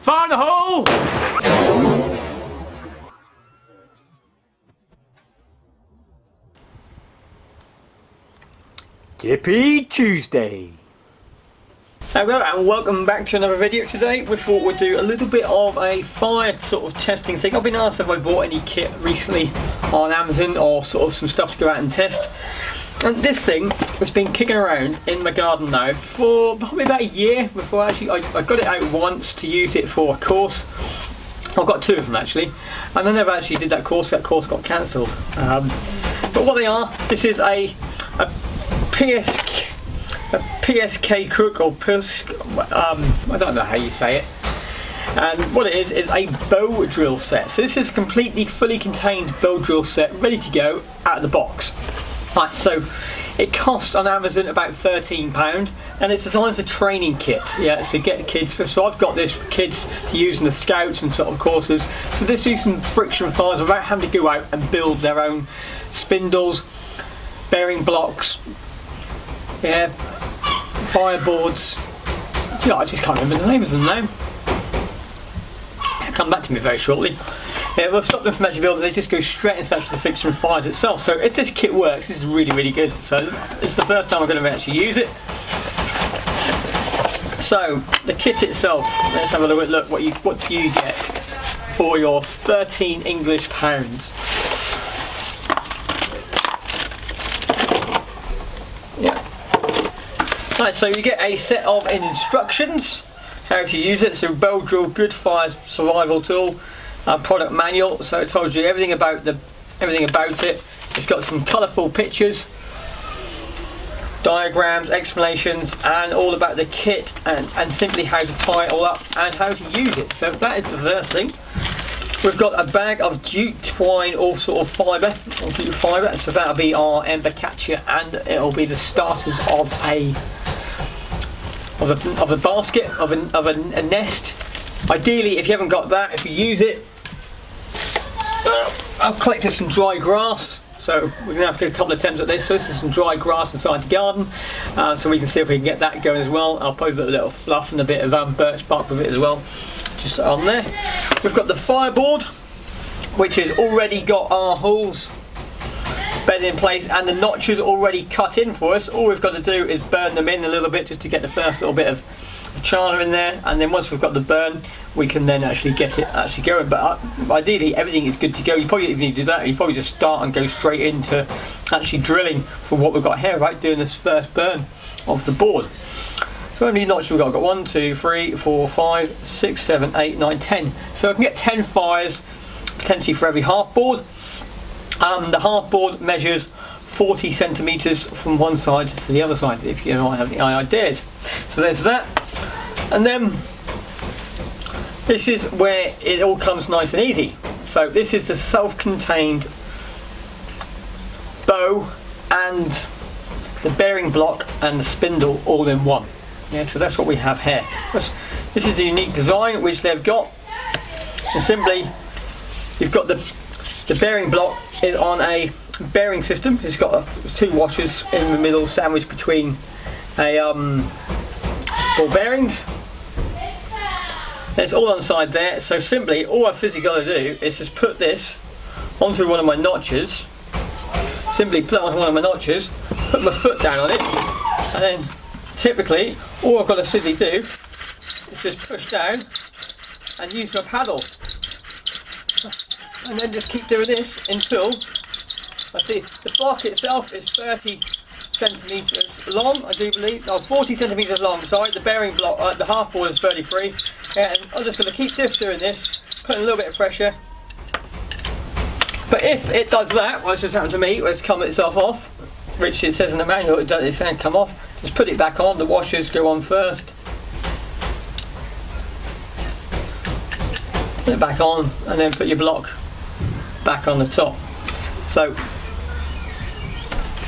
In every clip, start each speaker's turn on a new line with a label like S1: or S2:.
S1: Fire in the hole! Tippy Tuesday. Hello and welcome back to another video. Today we thought we'd do a little bit of a fire sort of testing thing. I've been asked if I bought any kit recently on Amazon or sort of some stuff to go out and test. And this thing has been kicking around in my garden now for probably about a year before actually I got it out once to use it for a course. I've got two of them actually, and I never actually did that course got cancelled. But what they are, this is a Pskook or Pskook, I don't know how you say it. And what it is a bow drill set. So this is a completely fully contained bow drill set ready to go out of the box. Right, so it costs on Amazon about £13 and it's designed as a training kit, yeah, to get kids. So I've got this for kids to use in the scouts and sort of courses. So this is some friction fires without having to go out and build their own spindles, bearing blocks, yeah, fireboards. You know, I just can't remember the names of them now. They'll come back to me very shortly. Yeah, we'll stop them from actually building. They just go straight into the friction fires itself. So if this kit works, this is really good. So it's the first time I'm going to actually use it. So the kit itself, let's have a look. What do you get for your 13 English pounds? Yeah. Right, so you get a set of instructions how to use it. So bow drill, good fire survival tool. Product manual, so it tells you everything about it. It's got some colourful pictures, diagrams, explanations, and all about the kit and simply how to tie it all up and how to use it. So that is the first thing. We've got a bag of jute twine, all sort of fibre, so that'll be our ember catcher, and it'll be the starters of a basket, of a nest. Ideally, if you haven't got that, if you use it, I've collected some dry grass, so we're going to have to do a couple of attempts at this. So this is some dry grass inside the garden, so we can see if we can get that going as well. I'll probably put a little fluff and a bit of birch bark with it as well, just on there. We've got the fireboard, which has already got our holes bedded in place and the notches already cut in for us. All we've got to do is burn them in a little bit just to get the first little bit of char in there, and then once we've got the burn we can then actually get it going. But ideally everything is good to go. You probably don't need to do that, you probably just start and go straight into actually drilling for what we've got here, right, doing this first burn of the board. So how many notches we've got? I've got 1, 2, 3, 4, 5, 6, 7, 8, 9, 10. So I can get 10 fires potentially for every half board. The half board measures 40 centimetres from one side to the other side, if you don't have any ideas. So there's that. And then this is where it all comes nice and easy. So this is the self-contained bow and the bearing block and the spindle all in one. Yeah, so that's what we have here. This is a unique design which they've got. And simply, you've got the bearing block is on a bearing system. It's got two washers in the middle, sandwiched between a ball bearings. It's all on the side there. So simply, all I've physically got to do is just put this onto one of my notches. Simply put it onto one of my notches, put my foot down on it, and then typically all I've got to simply do is just push down and use my paddle, and then just keep doing this until I see the block itself is 30 centimetres long, I do believe. No, 40 centimetres long. Sorry, the bearing block, the half board is 33. Yeah, and I'm just going to keep doing this, putting a little bit of pressure. But if it does that, what's just happened to me, where it's come itself off, which it says in the manual, it's going to come off. Just put it back on. The washers go on first. Put it back on, and then put your block back on the top. So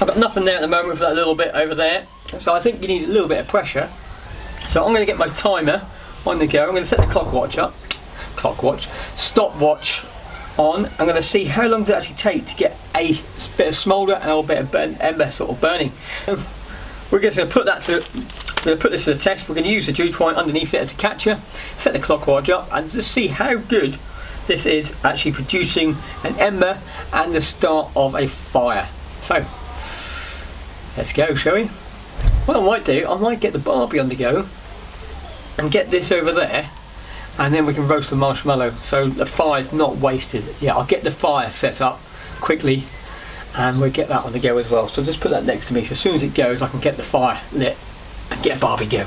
S1: I've got nothing there at the moment for that little bit over there, so I think you need a little bit of pressure. So I'm going to get my timer on the go. I'm going to set the stopwatch on. I'm going to see how long does it actually take to get a bit of smoulder and a little bit of ember sort of burning. So we're just going to put that to We're going to put this to the test. We're going to use the dew twine underneath it as a catcher, set the clockwise up, and just see how good this is actually producing an ember and the start of a fire. So let's go, shall we? What I might do, I might get the Barbie on the go and get this over there, and then we can roast the marshmallow so the fire's not wasted. Yeah, I'll get the fire set up quickly and we'll get that on the go as well. So just put that next to me, so as soon as it goes I can get the fire lit and get a Barbie go.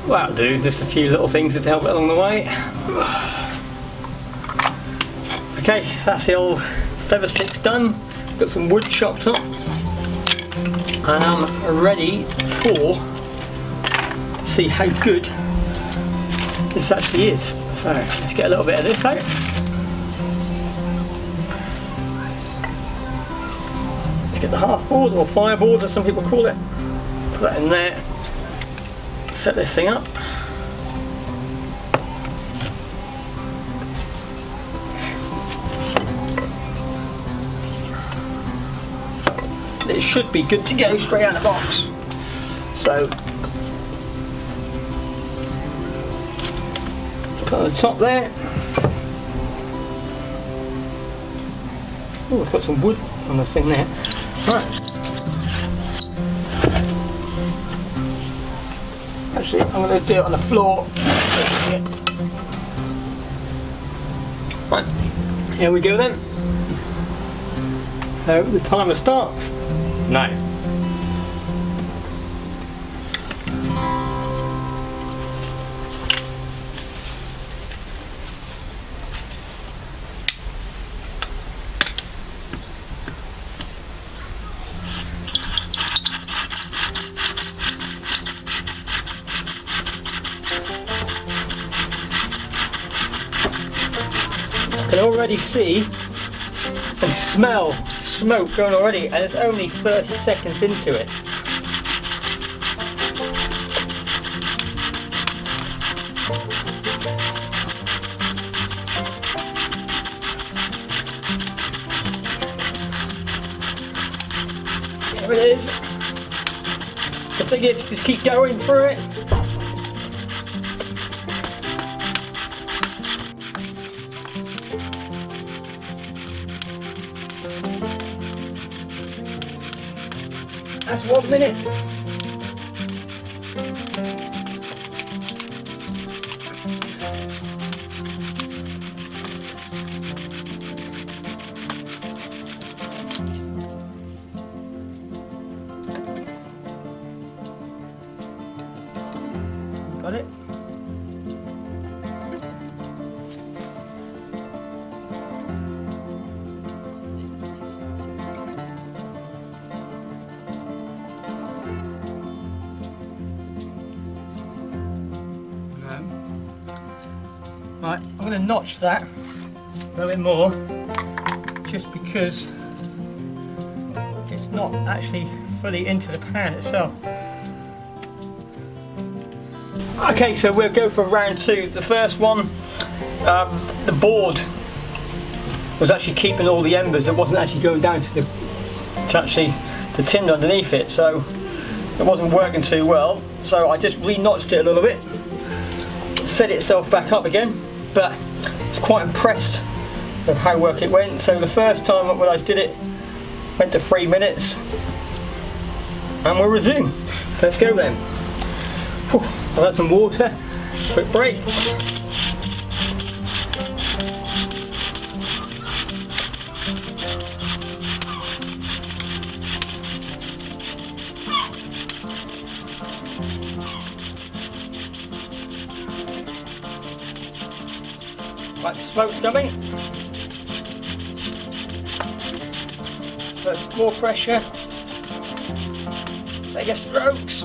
S1: Well, that'll do, just a few little things to help it along the way. Okay, so that's the old feather sticks done. Got some wood chopped up. And I'm ready for see how good this actually is. So let's get a little bit of this out. Let's get the half board or fireboard as some people call it. Put that in there. Set this thing up. It should be good to go straight out of the box. So put on the top there. Oh, I've got some wood on this thing there. Right. Actually, I'm going to do it on the floor. Right, here we go then. So the timer starts now. I can already see and smell smoke going already, and it's only 30 seconds into it. There it is. The thing is, just keep going through it. That's 1 minute. Got it? Right, I'm going to notch that a little bit more, just because it's not actually fully into the pan itself. Okay, so we'll go for round two. The first one, the board was actually keeping all the embers. It wasn't actually going down to the tin underneath it, so it wasn't working too well. So I just re-notched it a little bit, set itself back up again. But I was quite impressed with how work it went. So the first time when I did it, went to 3 minutes, and we'll resume. Let's go then. I've had some water, quick break. Smoke's coming. But more pressure. Bigger strokes.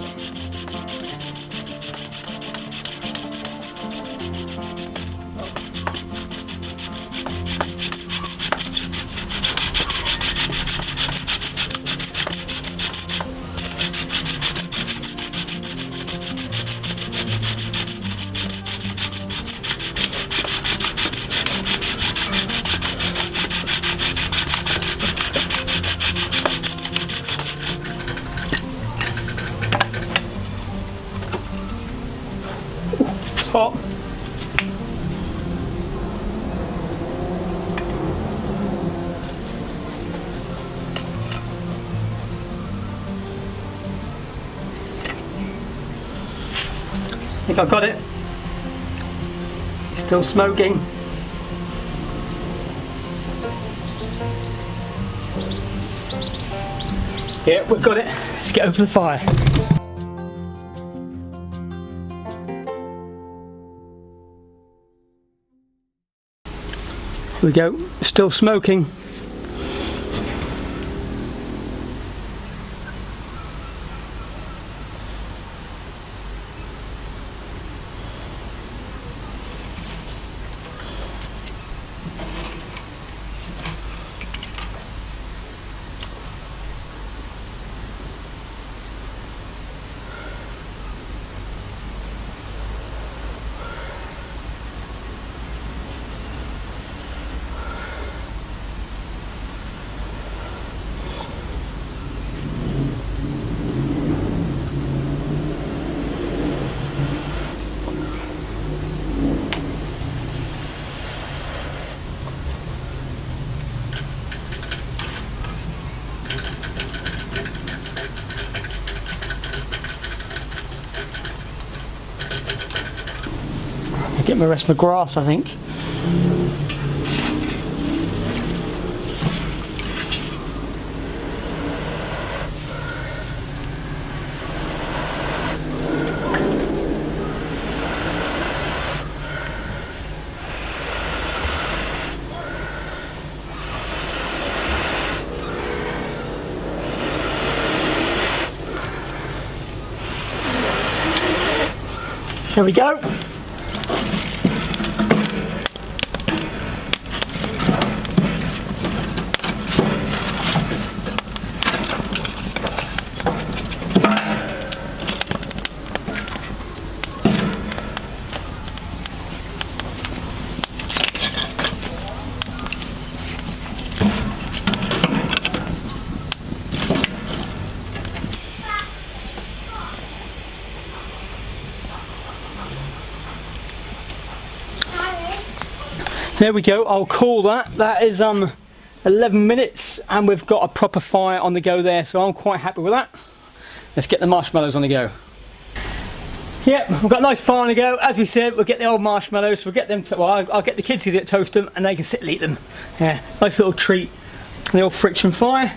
S1: Hot. I think I've got it. Still smoking. Yeah, we've got it. Let's get over the fire. Here we go, still smoking. Get my rest of my grass, I think. There we go. There we go, I'll call that. That is 11 minutes and we've got a proper fire on the go there, so I'm quite happy with that. Let's get the marshmallows on the go. Yep, we've got a nice fire on the go. As we said, we'll get the old marshmallows, we'll get them to, well, I'll get the kids to toast them and they can sit and eat them. Yeah, nice little treat. The old friction fire.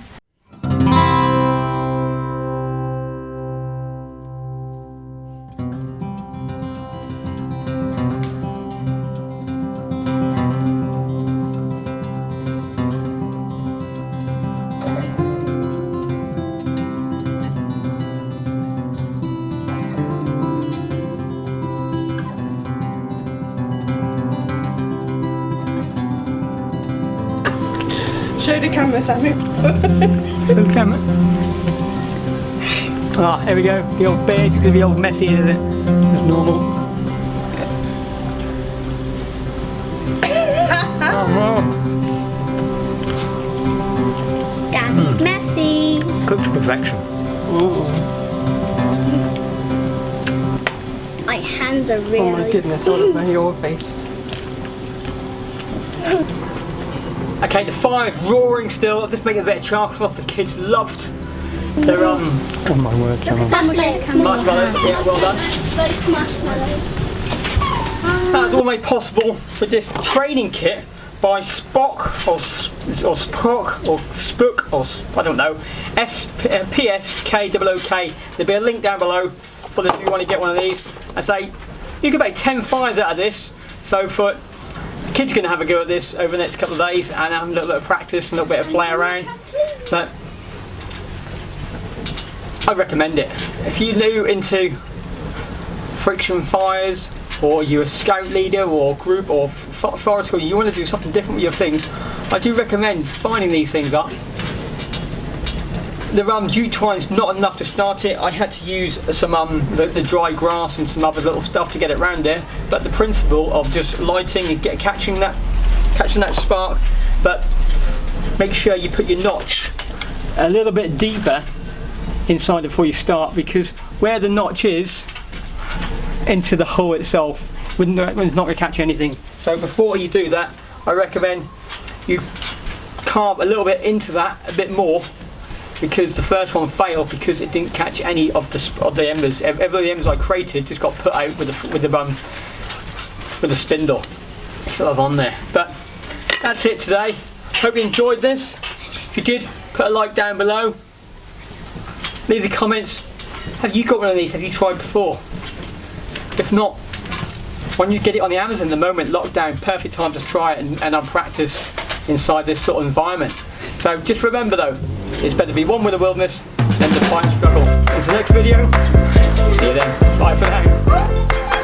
S2: Show the camera, Sammy.
S1: Show the camera. Ah, here we go. The old beard's going to be all messy, isn't it? As normal. Oh,
S2: Daddy's messy.
S1: Cooked to perfection.
S2: My hands are really...
S3: Oh my goodness, all over your face.
S1: Okay, the fire's roaring still. I'm just making a bit of charcoal off. The kids loved their
S3: Oh my word,
S1: marshmallows. Yeah, well done.
S2: Those marshmallows.
S1: That's all made possible with this training kit by Spock or Spock or Spook or I don't know. PSKOOK. There'll be a link down below for if you want to get one of these. I say you can make 10 fires out of this. So for kids are going to have a go at this over the next couple of days and have a little bit of practice, a little bit of play around. But I recommend it. If you're new into friction fires, or you're a scout leader or group or forest school, you want to do something different with your things, I do recommend finding these things up. The jute twine is not enough to start it. I had to use some the dry grass and some other little stuff to get it around there. But the principle of just lighting and catching that spark, but make sure you put your notch a little bit deeper inside before you start, because where the notch is into the hole itself, it's not going to catch anything. So before you do that, I recommend you carve a little bit into that a bit more, because the first one failed because it didn't catch any of the embers. Every of the embers I created just got put out with the spindle sort of on there. But that's it today. Hope you enjoyed this. If you did, put a like down below. Leave the comments. Have you got one of these? Have you tried before? If not, when you get it on the Amazon at the moment, lockdown, perfect time to try it and practice inside this sort of environment. So just remember though, it's better to be one with the wilderness than to fight and struggle. Until the next video, see you then. Bye for now.